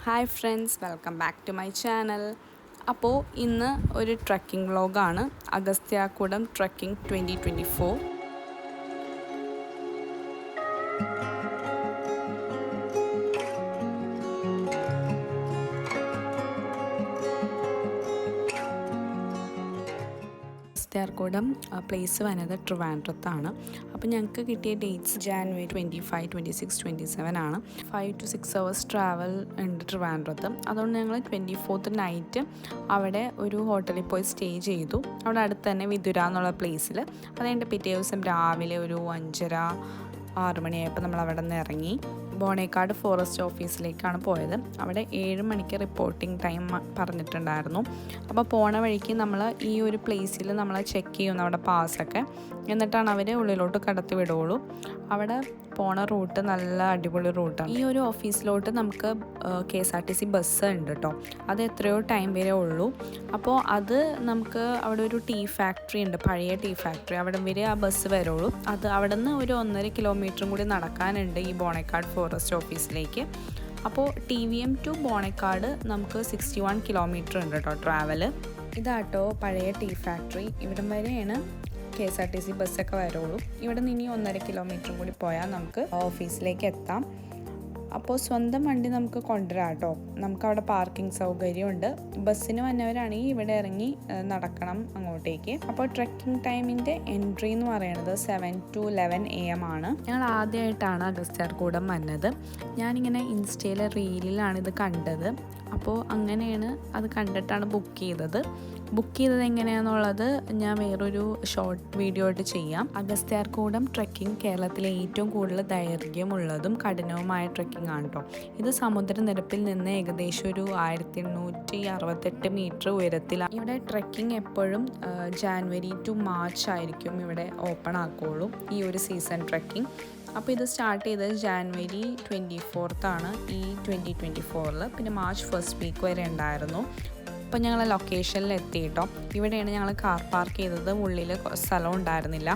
Hi friends, welcome back to my channel. അപ്പോൾ ഇന്ന് ഒരു ട്രക്കിംഗ് വ്ളോഗാണ്. അഗസ്ത്യാർകൂടം ട്രക്കിംഗ് 2024. അഗസ്ത്യാർകൂടം പ്ലേസ് വന്നത് ട്രിവാൻഡ്രത്താണ്. അപ്പോൾ ഞങ്ങൾക്ക് കിട്ടിയ ഡേറ്റ്സ് ജാനുവരി 25, 26, 27 ആണ്. 5 to 6 hours ട്രാവൽ ഉണ്ട് ട്രിവാൻഡ്രത്ത്. അതുകൊണ്ട് ഞങ്ങൾ 24th നൈറ്റ് അവിടെ ഒരു ഹോട്ടലിൽ പോയി സ്റ്റേ ചെയ്തു. അവിടെ അടുത്ത് തന്നെ വിതുര എന്നുള്ള പ്ലേസിൽ. അത് കഴിഞ്ഞിട്ട് പിറ്റേ ദിവസം രാവിലെ ഒരു 5:30-6 മണിയായപ്പോൾ നമ്മൾ അവിടെ നിന്ന് ഇറങ്ങി ബോണേക്കാട് ഫോറസ്റ്റ് ഓഫീസിലേക്കാണ് പോയത്. അവിടെ 7 മണിക്ക് റിപ്പോർട്ടിംഗ് ടൈം പറഞ്ഞിട്ടുണ്ടായിരുന്നു. അപ്പോൾ പോണ വഴിക്ക് നമ്മൾ ഈ ഒരു പ്ലേസിൽ നമ്മൾ ചെക്ക് ചെയ്യുന്നു അവിടെ പാസ്സൊക്കെ, എന്നിട്ടാണ് അവർ ഉള്ളിലോട്ട് കടത്തി വിടുകയുള്ളൂ. അവിടെ പോണ റൂട്ട് നല്ല അടിപൊളി റൂട്ടാണ്. ഈ ഒരു ഓഫീസിലോട്ട് നമുക്ക് KSRTC ബസ് ഉണ്ട് കേട്ടോ. അത് എത്രയോ ടൈം വരെ ഉള്ളൂ. അപ്പോൾ അത് നമുക്ക് അവിടെ ഒരു ടീ ഫാക്ടറി ഉണ്ട്, പഴയ ടീ ഫാക്ടറി. അവിടെ വരെ ആ ബസ് വരുള്ളൂ. അത് അവിടെ നിന്ന് ഒരു 1.5 കിലോമീറ്ററും കൂടി നടക്കാനുണ്ട് ഈ ബോണേക്കാട് ഫോറസ്റ്റ് ഓഫീസിലേക്ക്. അപ്പോൾ TVM ടു ബോണേക്കാട് നമുക്ക് 61 കിലോമീറ്റർ ഉണ്ട് കേട്ടോ ട്രാവല്. ഇതാട്ടോ പഴയ ടീ ഫാക്ടറി. ഇവിടം വരെയാണ് KSRTC ബസ്സൊക്കെ വരുള്ളൂ. ഇവിടെ നിന്ന് ഇനി 1.5 കിലോമീറ്ററും കൂടി പോയാൽ നമുക്ക് ഓഫീസിലേക്ക് എത്താം. അപ്പോൾ സ്വന്തം വണ്ടി നമുക്ക് കൊണ്ടുവരാം കേട്ടോ. നമുക്കവിടെ പാർക്കിംഗ് സൗകര്യമുണ്ട്. ബസ്സിന് വന്നവരാണെങ്കിൽ ഇവിടെ ഇറങ്ങി നടക്കണം അങ്ങോട്ടേക്ക്. അപ്പോൾ ട്രെക്കിംഗ് ടൈമിൻ്റെ എൻട്രി എന്ന് പറയുന്നത് 7 to 11 AM ആണ്. ഞങ്ങൾ ആദ്യമായിട്ടാണ് അഗസ്ത്യാർകൂടം വന്നത്. ഞാനിങ്ങനെ ഇൻസ്റ്റയിലെ റീലിലാണ് ഇത് കണ്ടത്. അപ്പോൾ അങ്ങനെയാണ് അത് കണ്ടിട്ടാണ് ബുക്ക് ചെയ്തത് എങ്ങനെയാണെന്നുള്ളത് ഞാൻ വേറൊരു ഷോർട്ട് വീഡിയോ ആയിട്ട് ചെയ്യാം. അഗസ്ത്യാർകൂടം ട്രെക്കിംഗ് കേരളത്തിലെ ഏറ്റവും കൂടുതൽ ദൈർഘ്യമുള്ളതും കഠിനവുമായ ട്രെക്കിംഗ് ആണ് കേട്ടോ. ഇത് സമുദ്രനിരപ്പിൽ നിന്ന് ഏകദേശം ഒരു 1868 മീറ്റർ ഉയരത്തിലാണ്. ഇവിടെ ട്രെക്കിംഗ് എപ്പോഴും ജാനുവരി ടു മാർച്ച് ആയിരിക്കും ഇവിടെ ഓപ്പൺ ആക്കുകയുള്ളൂ, ഈ ഒരു സീസൺ ട്രെക്കിംഗ്. അപ്പോൾ ഇത് സ്റ്റാർട്ട് ചെയ്തത് ജാനുവരി 24th ആണ് ഈ 2024. പിന്നെ മാർച്ച് 1st വീക്ക് വരെ ഉണ്ടായിരുന്നു. അപ്പോൾ ഞങ്ങൾ ലൊക്കേഷനിൽ എത്തി കേട്ടോ. ഇവിടെയാണ് ഞങ്ങൾ കാർ പാർക്ക് ചെയ്തത്. ഉള്ളിൽ സ്ഥലം ഉണ്ടായിരുന്നില്ല.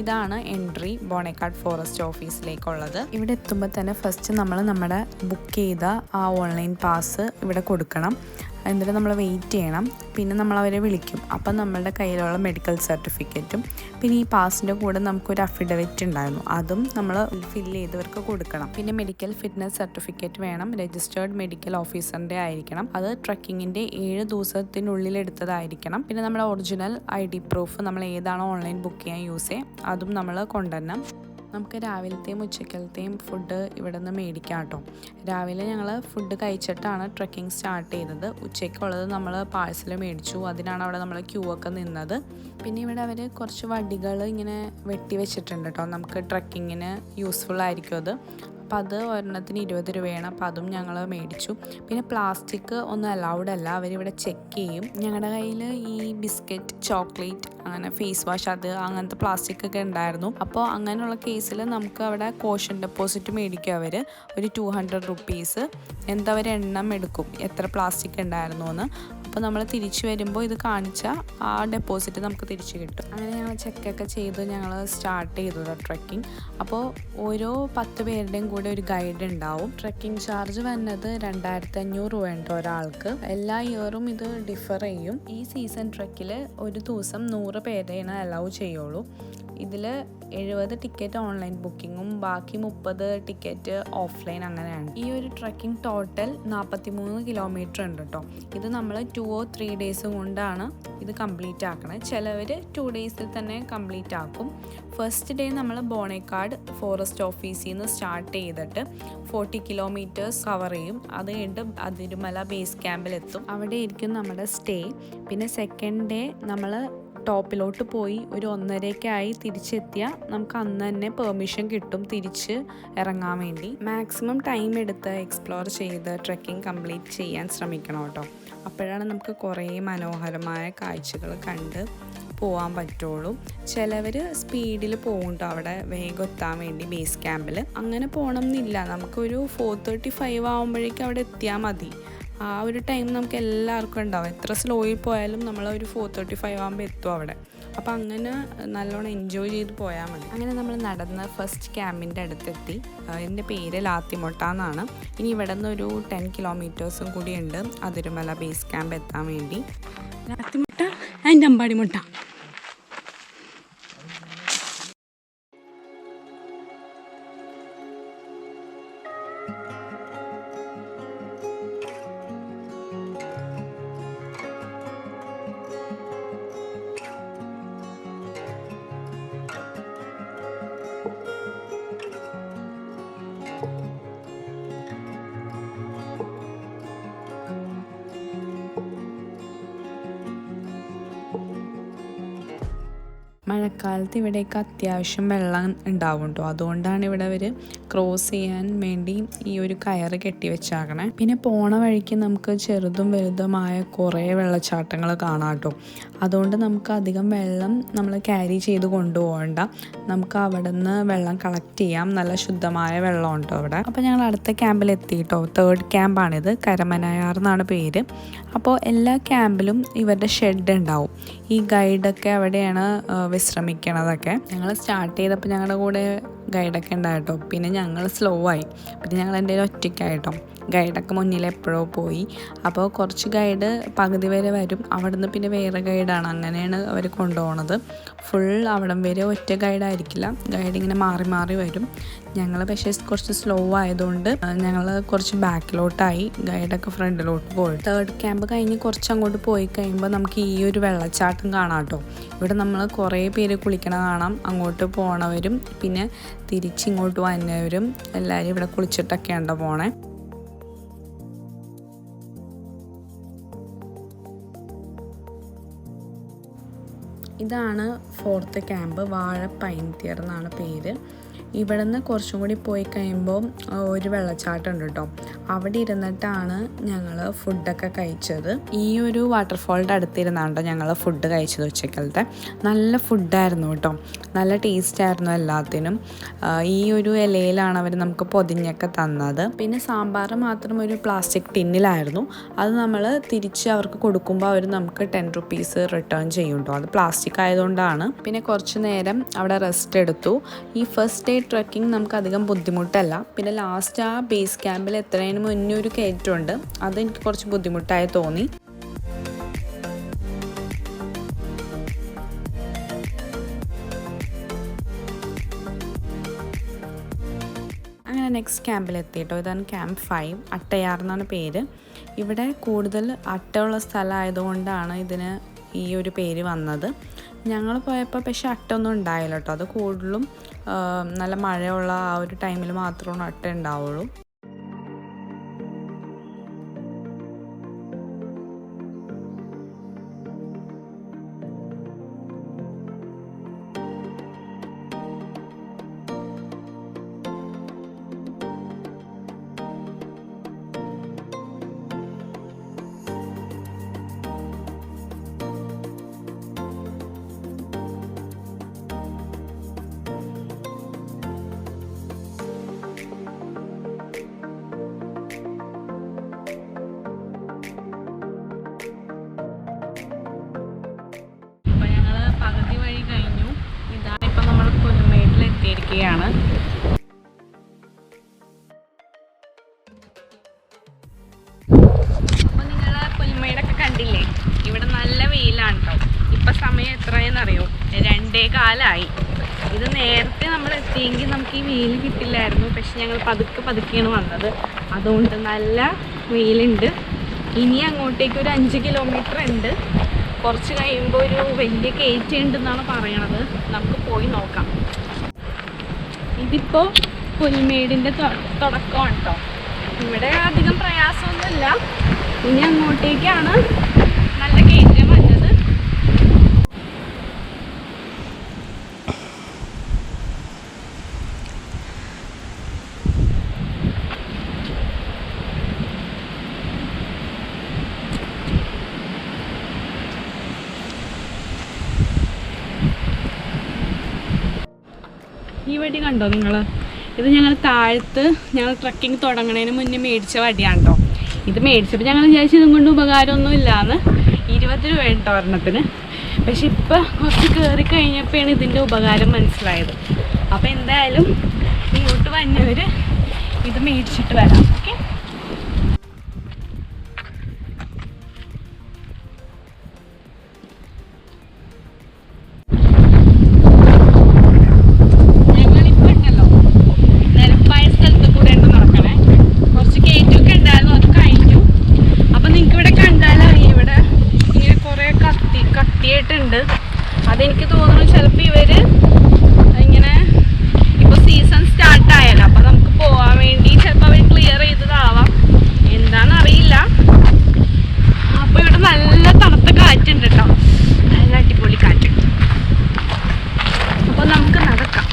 ഇതാണ് എൻട്രി ബോണേക്കാട് ഫോറസ്റ്റ് ഓഫീസിലേക്കുള്ളത്. ഇവിടെ എത്തുമ്പോൾ തന്നെ ഫസ്റ്റ് നമ്മൾ നമ്മുടെ ബുക്ക് ചെയ്ത ആ ഓൺലൈൻ പാസ് ഇവിടെ കൊടുക്കണം. എന്നിട്ട് നമ്മൾ വെയിറ്റ് ചെയ്യണം. പിന്നെ നമ്മൾ അവരെ വിളിക്കും. അപ്പം നമ്മളുടെ കയ്യിലുള്ള മെഡിക്കൽ സർട്ടിഫിക്കറ്റും പിന്നെ ഈ പാസിൻ്റെ കൂടെ നമുക്കൊരു അഫിഡവിറ്റ് ഉണ്ടായിരുന്നു, അതും നമ്മൾ ഫില്ല് ചെയ്തവർക്ക് കൊടുക്കണം. പിന്നെ മെഡിക്കൽ ഫിറ്റ്നസ് സർട്ടിഫിക്കറ്റ് വേണം. രജിസ്റ്റേർഡ് മെഡിക്കൽ ഓഫീസറിൻ്റെ ആയിരിക്കണം. അത് ട്രക്കിങ്ങിൻ്റെ 7 ദിവസത്തിനുള്ളിൽ എടുത്തതായിരിക്കണം. പിന്നെ നമ്മുടെ ഒറിജിനൽ ID പ്രൂഫ്, നമ്മൾ ഏതാണോ ഓൺലൈൻ ബുക്ക് ചെയ്യാൻ യൂസ് ചെയ്യുക, അതും നമ്മൾ കൊണ്ടുവരണം. നമുക്ക് രാവിലത്തെയും ഉച്ചക്കലത്തെയും ഫുഡ് ഇവിടെ നിന്ന് മേടിക്കാം കേട്ടോ. രാവിലെ ഞങ്ങൾ ഫുഡ് കഴിച്ചിട്ടാണ് ട്രെക്കിംഗ് സ്റ്റാർട്ട് ചെയ്തത്. ഉച്ചയ്ക്കുള്ളത് നമ്മൾ പാഴ്സൽ മേടിച്ചു. അതിനാണ് അവിടെ നമ്മൾ ക്യൂ ഒക്കെ നിന്നത്. പിന്നെ ഇവിടെ അവർ കുറച്ച് വടികൾ ഇങ്ങനെ വെട്ടി വെച്ചിട്ടുണ്ട് കേട്ടോ. നമുക്ക് ട്രെക്കിങ്ങിന് യൂസ്ഫുൾ ആയിരിക്കും അത്. അപ്പോൾ അത് ഒരെണ്ണത്തിന് 20 രൂപയാണ്. അപ്പോൾ അതും ഞങ്ങൾ മേടിച്ചു. പിന്നെ പ്ലാസ്റ്റിക് ഒന്നും അലൗഡ് അല്ല, അവരിവിടെ ചെക്ക് ചെയ്യും. ഞങ്ങളുടെ കയ്യിൽ ഈ ബിസ്ക്കറ്റ്, ചോക്ലേറ്റ്, അങ്ങനെ ഫേസ് വാഷ്, അങ്ങനത്തെ പ്ലാസ്റ്റിക് ഒക്കെ ഉണ്ടായിരുന്നു. അപ്പോൾ അങ്ങനെയുള്ള കേസിൽ നമുക്ക് അവിടെ കോഷൻ ഡെപ്പോസിറ്റ് മേടിക്കും അവർ, ഒരു 200 rupees. അവർ എണ്ണം എടുക്കും എത്ര പ്ലാസ്റ്റിക് ഉണ്ടായിരുന്നു എന്ന്. അപ്പോൾ നമ്മൾ തിരിച്ചു വരുമ്പോൾ ഇത് കാണിച്ചാൽ ആ ഡെപ്പോസിറ്റ് നമുക്ക് തിരിച്ചു കിട്ടും. അങ്ങനെ ഞങ്ങൾ ചെക്കൊക്കെ ചെയ്ത് ഞങ്ങൾ സ്റ്റാർട്ട് ചെയ്തു ട്രെക്കിംഗ്. അപ്പോൾ ഓരോ 10 പേരുടെയും കൂടെ ഒരു ഗൈഡ് ഉണ്ടാവും. ട്രെക്കിംഗ് ചാർജ് വരുന്നത് 2500 രൂപയുണ്ട് ഒരാൾക്ക്. എല്ലാ ഇയറും ഇത് ഡിഫർ ചെയ്യും. ഈ സീസൺ ട്രെക്കിൽ ഒരു ദിവസം 100 പേരെയാണ് അലൗ ചെയ്യുള്ളൂ. ഇതിൽ 70 ടിക്കറ്റ് ഓൺലൈൻ ബുക്കിങ്ങും ബാക്കി 30 ടിക്കറ്റ് ഓഫ്ലൈൻ, അങ്ങനെയാണ്. ഈ ഒരു ട്രെക്കിംഗ് ടോട്ടൽ 43 കിലോമീറ്റർ ഉണ്ട് കേട്ടോ. ഇത് നമ്മൾ 2 or 3 days കൊണ്ടാണ് ഇത് കംപ്ലീറ്റ് ആക്കണത്. ചിലവർ 2 days തന്നെ കംപ്ലീറ്റ് ആക്കും. ഫസ്റ്റ് ഡേ നമ്മൾ ബോണേക്കാട് ഫോറസ്റ്റ് ഓഫീസിൽ നിന്ന് സ്റ്റാർട്ട് ചെയ്തിട്ട് 40 കിലോമീറ്റേഴ്സ് കവർ ചെയ്യും. അത് കഴിഞ്ഞിട്ട് അതിരുമല ബേസ് ക്യാമ്പിലെത്തും. അവിടെ ആയിരിക്കും നമ്മുടെ സ്റ്റേ. പിന്നെ സെക്കൻഡ് ഡേ നമ്മൾ ടോപ്പിലോട്ട് പോയി ഒരു 1:30 തിരിച്ചെത്തിയാൽ നമുക്ക് അന്ന് തന്നെ പെർമിഷൻ കിട്ടും തിരിച്ച് ഇറങ്ങാൻ വേണ്ടി. മാക്സിമം ടൈം എടുത്ത് എക്സ്പ്ലോർ ചെയ്ത് ട്രെക്കിംഗ് കംപ്ലീറ്റ് ചെയ്യാൻ ശ്രമിക്കണം കേട്ടോ. അപ്പോഴാണ് നമുക്ക് കുറേ മനോഹരമായ കാഴ്ചകൾ കണ്ട് പോകാൻ പറ്റുള്ളൂ. ചിലവർ സ്പീഡിൽ പോകുന്നുണ്ടോ അവിടെ വേഗം എത്താൻ വേണ്ടി ബേസ് ക്യാമ്പിൽ. അങ്ങനെ പോകണം എന്നില്ല. നമുക്കൊരു 4:35 ആകുമ്പോഴേക്കും അവിടെ എത്തിയാൽ മതി. ആ ഒരു ടൈം നമുക്ക് എല്ലാവർക്കും ഉണ്ടാവും. എത്ര സ്ലോയിൽ പോയാലും നമ്മളൊരു 4:35 ആകുമ്പോൾ എത്തും അവിടെ. അപ്പോൾ അങ്ങനെ നല്ലോണം എൻജോയ് ചെയ്ത് പോയാൽ മതി. അങ്ങനെ നമ്മൾ നടന്ന് ഫസ്റ്റ് ക്യാമ്പിൻ്റെ അടുത്തെത്തി. എൻ്റെ പേര് ലാത്തിമൊട്ട എന്നാണ്. ഇനി ഇവിടെ നിന്ന് ഒരു 10 കിലോമീറ്റേഴ്സും കൂടി ഉണ്ട് അതിരുമല ബേസ് ക്യാമ്പ് എത്താൻ വേണ്ടി. ലാത്തിമുട്ട ആൻഡ് അമ്പാടിമുട്ട. മഴക്കാലത്ത് ഇവിടേക്ക് അത്യാവശ്യം വെള്ളം ഉണ്ടാവും കേട്ടോ. അതുകൊണ്ടാണ് ഇവിടെ അവർ ക്രോസ് ചെയ്യാൻ വേണ്ടി ഈ ഒരു കയറ് കെട്ടി വെച്ചാക്കണേ. പിന്നെ പോണ വഴിക്ക് നമുക്ക് ചെറുതും വലുതുമായ കുറേ വെള്ളച്ചാട്ടങ്ങൾ കാണാം കേട്ടോ. അതുകൊണ്ട് നമുക്ക് അധികം വെള്ളം നമ്മൾ ക്യാരി ചെയ്ത് കൊണ്ടുപോകണ്ട. നമുക്ക് അവിടെ നിന്ന് വെള്ളം കളക്ട് ചെയ്യാം. നല്ല ശുദ്ധമായ വെള്ളം ഉണ്ടോ അവിടെ. അപ്പോൾ ഞങ്ങൾ അടുത്ത ക്യാമ്പിലെത്തി കേട്ടോ. 3rd ക്യാമ്പാണിത്. കരമനയാർ എന്നാണ് പേര്. അപ്പോൾ എല്ലാ ക്യാമ്പിലും ഇവരുടെ ഷെഡ് ഉണ്ടാവും. ഈ ഗൈഡൊക്കെ അവിടെയാണ് വിശ്രമിക്കണതൊക്കെ. ഞങ്ങൾ സ്റ്റാർട്ട് ചെയ്തപ്പോൾ ഞങ്ങളുടെ കൂടെ ഗൈഡൊക്കെ ഉണ്ടായിട്ടോ. പിന്നെ ഞങ്ങൾ സ്ലോ ആയി. പിന്നെ ഞങ്ങൾ എൻ്റെ ഒറ്റയ്ക്കായിട്ടോ. ഗൈഡൊക്കെ മുന്നിൽ എപ്പോഴോ പോയി. അപ്പോൾ കുറച്ച് ഗൈഡ് പകുതി വരെ വരും. അവിടെ നിന്ന് പിന്നെ വേറെ ഗൈഡാണ്. അങ്ങനെയാണ് അവർ കൊണ്ടുപോകുന്നത്. ഫുൾ അവിടം വരെ ഒറ്റ ഗൈഡായിരിക്കില്ല. ഗൈഡ് ഇങ്ങനെ മാറി മാറി വരും. ഞങ്ങൾ പക്ഷേ കുറച്ച് സ്ലോ ആയതുകൊണ്ട് ഞങ്ങൾ കുറച്ച് ബാക്കിലോട്ടായി. ഗൈഡൊക്കെ ഫ്രണ്ടിലോട്ട് പോയി. 3rd ക്യാമ്പ് കഴിഞ്ഞ് കുറച്ച് അങ്ങോട്ട് പോയി കഴിയുമ്പോൾ നമുക്ക് ഈ ഒരു വെള്ളച്ചാട്ടം കാണാം കേട്ടോ. ഇവിടെ നമ്മൾ കുറേ പേര് കുളിക്കണ കാണാം. അങ്ങോട്ട് പോണവരും പിന്നെ തിരിച്ചിങ്ങോട്ട് വന്നവരും എല്ലാവരും ഇവിടെ കുളിച്ചിട്ടൊക്കെയാണ് പോണേ. ഇതാണ് 4th ക്യാമ്പ്. വാഴ പൈൻതിയർ എന്നാണ് പേര്. ഇവിടെ നിന്ന് കുറച്ചും കൂടി പോയി കഴിയുമ്പോൾ ഒരു വെള്ളച്ചാട്ടം ഉണ്ട് കേട്ടോ. അവിടെ ഇരുന്നിട്ടാണ് ഞങ്ങൾ ഫുഡൊക്കെ കഴിച്ചത്. ഈ ഒരു വാട്ടർഫാളിൻ്റെ അടുത്തിരുന്നാണ് കേട്ടോ ഞങ്ങൾ ഫുഡ് കഴിച്ചത് ഉച്ചക്കലത്തെ. നല്ല ഫുഡായിരുന്നു കേട്ടോ. നല്ല ടേസ്റ്റായിരുന്നു എല്ലാത്തിനും. ഈ ഒരു ഇലയിലാണ് അവർ നമുക്ക് പൊതിഞ്ഞൊക്കെ തന്നത്. പിന്നെ സാമ്പാർ മാത്രം ഒരു പ്ലാസ്റ്റിക് ടിന്നിലായിരുന്നു. അത് നമ്മൾ തിരിച്ച് അവർക്ക് കൊടുക്കുമ്പോൾ അവർ നമുക്ക് 10 rupees റിട്ടേൺ ചെയ്യും കേട്ടോ. അത് പ്ലാസ്റ്റിക് ആയതുകൊണ്ടാണ്. പിന്നെ കുറച്ച് നേരം അവിടെ റെസ്റ്റ് എടുത്തു. ഈ ഫസ്റ്റ് ഡേ ട്രക്കിംഗ് നമുക്ക് അധികം ബുദ്ധിമുട്ടല്ല. പിന്നെ ലാസ്റ്റ് ആ ബേസ് ക്യാമ്പിൽ എത്രയും മുന്നേ ഒരു കയറ്റമുണ്ട്. അതെനിക്ക് കുറച്ച് ബുദ്ധിമുട്ടായി തോന്നി. അങ്ങനെ നെക്സ്റ്റ് ക്യാമ്പിലെത്തി കേട്ടോ. ഇതാണ് ക്യാമ്പ് 5. അട്ടയാർ എന്നാണ് പേര്. ഇവിടെ കൂടുതൽ അട്ടയുള്ള സ്ഥലമായതുകൊണ്ടാണ് ഇതിന് ഈ ഒരു പേര് വന്നത്. ഞങ്ങൾ പോയപ്പോൾ പക്ഷേ അട്ടൊന്നും ഉണ്ടായില്ല കേട്ടോ. അത് കൂടുതലും നല്ല മഴയുള്ള ആ ഒരു ടൈമിൽ മാത്രമാണ് അട്ട ഉണ്ടാവുള്ളൂ. പകുതി വഴി കഴിഞ്ഞു. ഇതാണ് ഇപ്പം നമ്മൾ പുൽമേട്ടിലെത്തിയിരിക്കുകയാണ്. അപ്പോൾ നിങ്ങൾ പുൽമേടൊക്കെ കണ്ടില്ലേ? ഇവിടെ നല്ല വെയിലാണ് കേട്ടോ. ഇപ്പം സമയം എത്രയെന്നറിയോ? 2:15. ഇത് നേരത്തെ നമ്മൾ എത്തിയെങ്കിൽ നമുക്ക് ഈ വെയിൽ കിട്ടില്ലായിരുന്നു. പക്ഷെ ഞങ്ങൾ പതുക്കെയാണ് വന്നത്. അതുകൊണ്ട് നല്ല വെയിലുണ്ട്. ഇനി അങ്ങോട്ടേക്ക് ഒരു 5 കിലോമീറ്റർ ഉണ്ട്. കുറച്ച് കഴിയുമ്പോൾ ഒരു വലിയ കയറ്റം ഉണ്ടെന്നാണ് പറയണത്. നമുക്ക് പോയി നോക്കാം. ഇതിപ്പോൾ പുൽമേടിൻ്റെ തുടക്കമാണ് കേട്ടോ. ഇവിടെ അധികം പ്രയാസമൊന്നുമില്ല. ഇനി അങ്ങോട്ടേക്കാണ് നല്ല കയറ്റം വന്നത്. ഈ വടി കണ്ടോ നിങ്ങൾ? ഇത് ഞങ്ങൾ താഴത്ത് ഞങ്ങൾ ട്രക്കിംഗ് തുടങ്ങുന്നതിന് മുന്നേ മേടിച്ച വടിയാണ് കേട്ടോ. ഇത് മേടിച്ചപ്പോൾ ഞങ്ങൾ വിചാരിച്ചു ഇതും കൊണ്ട് ഉപകാരമൊന്നും ഇല്ലാന്ന്. 20 രൂപ കേട്ടോ ഒരെണ്ണത്തിന്. പക്ഷെ ഇപ്പം കുറച്ച് കയറി കഴിഞ്ഞപ്പോഴാണ് ഇതിൻ്റെ ഉപകാരം മനസ്സിലായത്. അപ്പോൾ എന്തായാലും ഇങ്ങോട്ട് വന്നവർ ഇത് മേടിച്ചിട്ട് വരാം. ഓക്കെ, അതെനിക്ക് തോന്നുന്നു ചിലപ്പോൾ ഇവര് ഇങ്ങനെ ഇപ്പോൾ സീസൺ സ്റ്റാർട്ട് ആയല്ലോ, അപ്പോൾ നമുക്ക് പോകാൻ വേണ്ടി ചിലപ്പോൾ അവർ ക്ലിയർ ചെയ്തതാവാം, എന്താണെന്നറിയില്ല. അപ്പോൾ ഇവിടെ നല്ല തണുത്ത കാറ്റുണ്ട് കേട്ടോ, നല്ല അടിപൊളി കാറ്റ്. അപ്പോൾ നമുക്ക് നടക്കാം.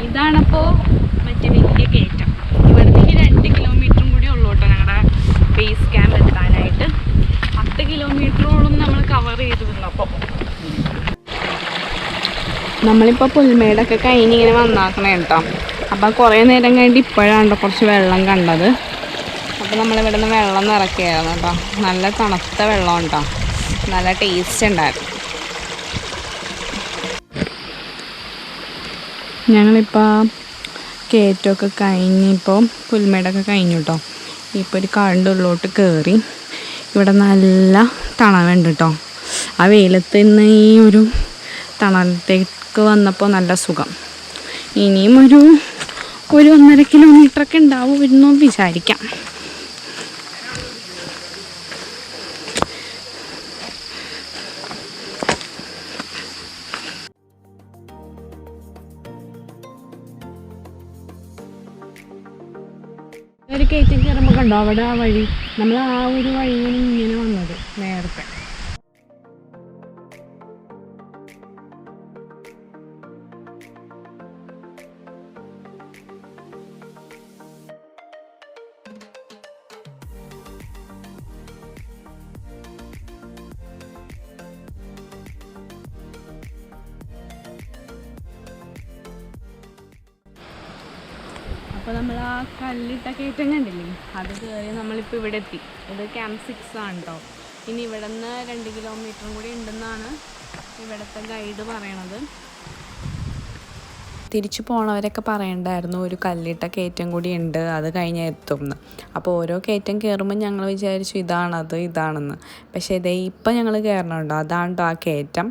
ഇതാണപ്പോൾ മറ്റേ വലിയ കയറ്റം. ഇവിടെ നിന്ന് 2 കിലോമീറ്ററും കൂടി ഉള്ളൂ കേട്ടോ ഞങ്ങളുടെ ബേസ് ക്യാമ്പ് എത്താനായിട്ട്. 10 കിലോമീറ്ററോളം നമ്മൾ കവർ ചെയ്തിരുന്നപ്പോൾ. നമ്മളിപ്പോൾ പുൽമേടൊക്കെ കഴിഞ്ഞിങ്ങനെ വന്നാക്കണേ കേട്ടോ. അപ്പോൾ കുറേ നേരം കഴിഞ്ഞിട്ട് ഇപ്പോഴാണ് കുറച്ച് വെള്ളം കണ്ടത്. അപ്പോൾ നമ്മളിവിടെ നിന്ന് വെള്ളം നിറയ്ക്കുകയായിരുന്നു കേട്ടോ. നല്ല തണുത്ത വെള്ളം കേട്ടോ, നല്ല ടേസ്റ്റ് ഉണ്ടായിരുന്നു. ഞങ്ങളിപ്പോൾ കയറ്റമൊക്കെ കഴിഞ്ഞിപ്പോൾ പുൽമേടൊക്കെ കഴിഞ്ഞു കേട്ടോ. ഇപ്പോൾ ഒരു കാടിൻ്റെ ഉള്ളിലോട്ട് കയറി. ഇവിടെ നല്ല തണവുണ്ട് കേട്ടോ. ആ വെയിലത്ത് നിന്ന് ഈ ഒരു തണലത്തേക്ക് വന്നപ്പോൾ നല്ല സുഖം. ഇനിയും ഒരു 1.5 കിലോമീറ്ററൊക്കെ ഉണ്ടാവും എന്ന് വിചാരിക്കാം. ഒരു കയറ്റം കയറുമ്പോൾ കണ്ടോ അവിടെ ആ വഴി, നമ്മൾ ആ ഒരു വഴിയാണ് ഇങ്ങനെ വന്നത് നേരത്തെ. അപ്പോൾ നമ്മൾ ആ കല്ലിട്ട കയറ്റം കണ്ടില്ലേ, അത് കയറി നമ്മളിപ്പോൾ ഇവിടെ എത്തി. ഇത് ക്യാമ്പ് 6 ആണ് കേട്ടോ. ഇനി ഇവിടെ നിന്ന് 2 കിലോമീറ്ററും കൂടി ഉണ്ടെന്നാണ് ഇവിടുത്തെ ഗൈഡ് പറയണത്. തിരിച്ചു പോണവരൊക്കെ പറയണ്ടായിരുന്നു ഒരു കല്ലിട്ട കയറ്റം കൂടി ഉണ്ട്, അത് കഴിഞ്ഞ് എത്തും എന്ന്. അപ്പോൾ ഓരോ കയറ്റം കയറുമ്പോൾ ഞങ്ങൾ വിചാരിച്ചു ഇതാണെന്ന്. പക്ഷേ ഇതേ ഇപ്പം ഞങ്ങൾ കയറണുണ്ടോ, അതാണ് ആ കയറ്റം.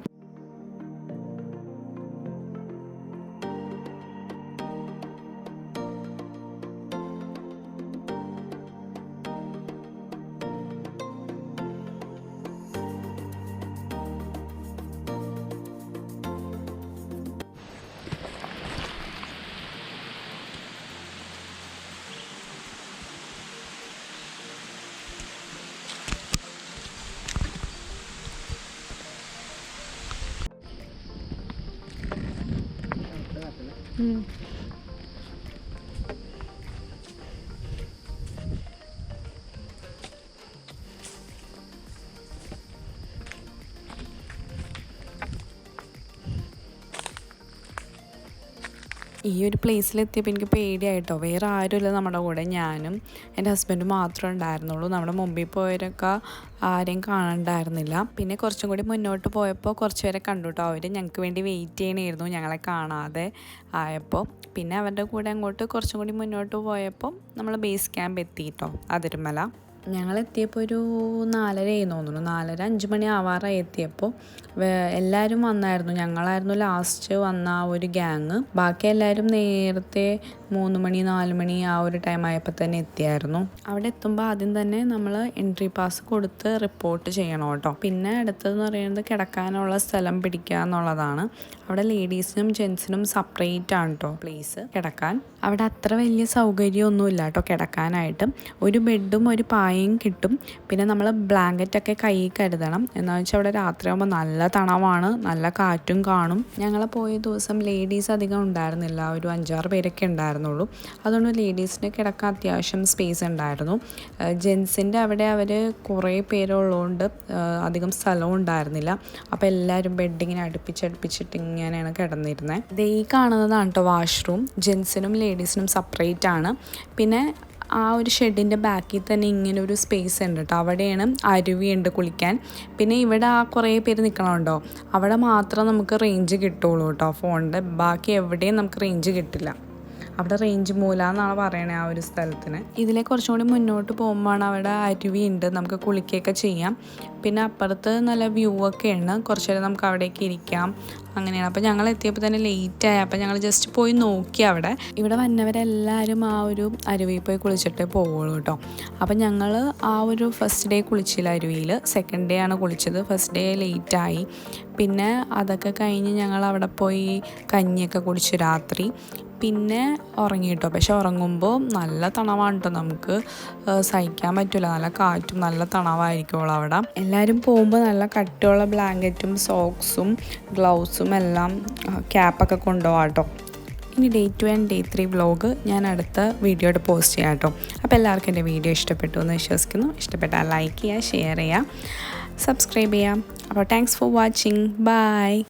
ഈ ഒരു പ്ലേസിലെത്തിയപ്പോൾ എനിക്ക് പേടിയായിട്ടോ. വേറെ ആരുമില്ല നമ്മുടെ കൂടെ, ഞാനും എൻ്റെ ഹസ്ബൻഡും മാത്രമേ ഉണ്ടായിരുന്നുള്ളൂ. നമ്മുടെ മുമ്പിൽ പോയവരൊക്കെ ആരെയും കാണണ്ടായിരുന്നില്ല. പിന്നെ കുറച്ചും കൂടി മുന്നോട്ട് പോയപ്പോൾ കുറച്ച് പേരെ കണ്ടു കേട്ടോ. അവർ ഞങ്ങൾക്ക് വേണ്ടി വെയിറ്റ് ചെയ്യണമായിരുന്നു ഞങ്ങളെ കാണാതെ ആയപ്പോൾ. പിന്നെ അവരുടെ കൂടെ അങ്ങോട്ട് കുറച്ചും കൂടി മുന്നോട്ട് പോയപ്പോൾ നമ്മൾ ബേസ് ക്യാമ്പ് എത്തി കേട്ടോ, അതിരുമല. ഞങ്ങളെത്തിയപ്പോൾ ഒരു 4:30 തോന്നുന്നു, 4:30-5 മണി ആവാറായി എത്തിയപ്പോൾ. എല്ലാവരും വന്നായിരുന്നു. ഞങ്ങളായിരുന്നു ലാസ്റ്റ് വന്ന ആ ഒരു ഗ്യാങ്. ബാക്കി എല്ലാവരും നേരത്തെ 3 മണി 4 മണി ആ ഒരു ടൈം ആയപ്പോൾ തന്നെ എത്തിയായിരുന്നു. അവിടെ എത്തുമ്പോൾ ആദ്യം തന്നെ നമ്മൾ എൻട്രി പാസ് കൊടുത്ത് റിപ്പോർട്ട് ചെയ്യണം കേട്ടോ. പിന്നെ അടുത്തതെന്ന് പറയുന്നത് കിടക്കാനുള്ള സ്ഥലം പിടിക്കുക എന്നുള്ളതാണ്. അവിടെ ലേഡീസിനും ജെൻസിനും സെപ്പറേറ്റ് ആണ് കേട്ടോ പ്ലേസ് കിടക്കാൻ. അവിടെ അത്ര വലിയ സൗകര്യമൊന്നുമില്ല കേട്ടോ കിടക്കാനായിട്ട്. ഒരു ബെഡും ഒരു പായ ചായയും കിട്ടും. പിന്നെ നമ്മൾ ബ്ലാങ്കറ്റൊക്കെ കയ്യിൽ കരുതണം. എന്താണെന്ന് വെച്ചാൽ അവിടെ രാത്രിയാകുമ്പോൾ നല്ല തണവാണ്, നല്ല കാറ്റും കാണും. ഞങ്ങൾ പോയ ദിവസം ലേഡീസ് അധികം ഉണ്ടായിരുന്നില്ല, ഒരു 5-6 പേരൊക്കെ ഉണ്ടായിരുന്നുള്ളൂ. അതുകൊണ്ട് ലേഡീസിന് കിടക്കാൻ അത്യാവശ്യം സ്പേസ് ഉണ്ടായിരുന്നു. ജെൻസിൻ്റെ അവിടെ അവർ കുറേ പേരുള്ളതുകൊണ്ട് അധികം സ്ഥലവും ഉണ്ടായിരുന്നില്ല. അപ്പോൾ എല്ലാവരും ബെഡിങ്ങനെ അടുപ്പിച്ചിട്ട് ഇങ്ങനെയാണ് കിടന്നിരുന്നത്. ഈ കാണുന്നതാണ് കേട്ടോ വാഷ്റൂം. ജെൻസിനും ലേഡീസിനും സെപ്പറേറ്റ് ആണ്. പിന്നെ ആ ഒരു ഷെഡിൻ്റെ ബാക്കിൽ തന്നെ ഇങ്ങനെ ഒരു സ്പേസ് ഉണ്ട് കേട്ടോ. അവിടെയാണ് അരുവിയുണ്ട് കുളിക്കാൻ. പിന്നെ ഇവിടെ ആ കുറേ പേര് നിൽക്കണമുണ്ടോ, അവിടെ മാത്രം നമുക്ക് റേഞ്ച് കിട്ടുള്ളൂ കേട്ടോ ഫോണിൻ്റെ. ബാക്കി എവിടെയും നമുക്ക് റേഞ്ച് കിട്ടില്ല. അവിടെ റേഞ്ച് മൂല എന്നാണ് പറയണത് ആ ഒരു സ്ഥലത്തിന്. ഇതിലെ കുറച്ചും കൂടി മുന്നോട്ട് പോകുമ്പോൾ അവിടെ അരുവി ഉണ്ട്, നമുക്ക് കുളിക്കുകയൊക്കെ ചെയ്യാം. പിന്നെ അപ്പുറത്ത് നല്ല വ്യൂ ഒക്കെയാണ്, കുറച്ച് നേരം നമുക്ക് അവിടേക്ക് ഇരിക്കാം, അങ്ങനെയാണ്. അപ്പോൾ ഞങ്ങൾ എത്തിയപ്പോൾ തന്നെ ലേറ്റായി. അപ്പോൾ ഞങ്ങൾ ജസ്റ്റ് പോയി നോക്കി. ഇവിടെ വന്നവരെല്ലാവരും ആ ഒരു അരുവിയിൽ പോയി കുളിച്ചിട്ടേ പോവുള്ളൂ കേട്ടോ. അപ്പോൾ ഞങ്ങൾ ആ ഒരു ഫസ്റ്റ് ഡേ കുളിച്ചില്ല അരുവിയിൽ, സെക്കൻഡ് ഡേ ആണ് കുളിച്ചത്. ഫസ്റ്റ് ഡേ ലേറ്റായി. പിന്നെ അതൊക്കെ കഴിഞ്ഞ് ഞങ്ങൾ അവിടെ പോയി കഞ്ഞിയൊക്കെ കുടിച്ചു രാത്രി. പിന്നെ ഉറങ്ങി കേട്ടോ. പക്ഷെ ഉറങ്ങുമ്പോൾ നല്ല തണവാണ് കേട്ടോ, നമുക്ക് സഹിക്കാൻ പറ്റില്ല. നല്ല കാറ്റും നല്ല തണവായിരിക്കുമല്ലോ അവിടെ. എല്ലാവരും പോകുമ്പോൾ നല്ല കട്ടിയുള്ള ബ്ലാങ്കറ്റും സോക്സും ഗ്ലൗസും എല്ലാം ക്യാപ്പൊക്കെ കൊണ്ടുപോകാം കേട്ടോ. ഇനി ഡേ 2 ആൻഡ് ഡേ 3 വ്ലോഗ് ഞാൻ അടുത്ത വീഡിയോയുടെ പോസ്റ്റ് ചെയ്യാം കേട്ടോ. അപ്പോൾ എല്ലാവർക്കും എൻ്റെ വീഡിയോ ഇഷ്ടപ്പെട്ടു എന്ന് വിശ്വസിക്കുന്നു. ഇഷ്ടപ്പെട്ടാൽ ലൈക്ക് ചെയ്യുക, ഷെയർ ചെയ്യുക, സബ്സ്ക്രൈബ് ചെയ്യാം. അപ്പോൾ താങ്ക്സ് ഫോർ വാച്ചിങ്. ബൈ.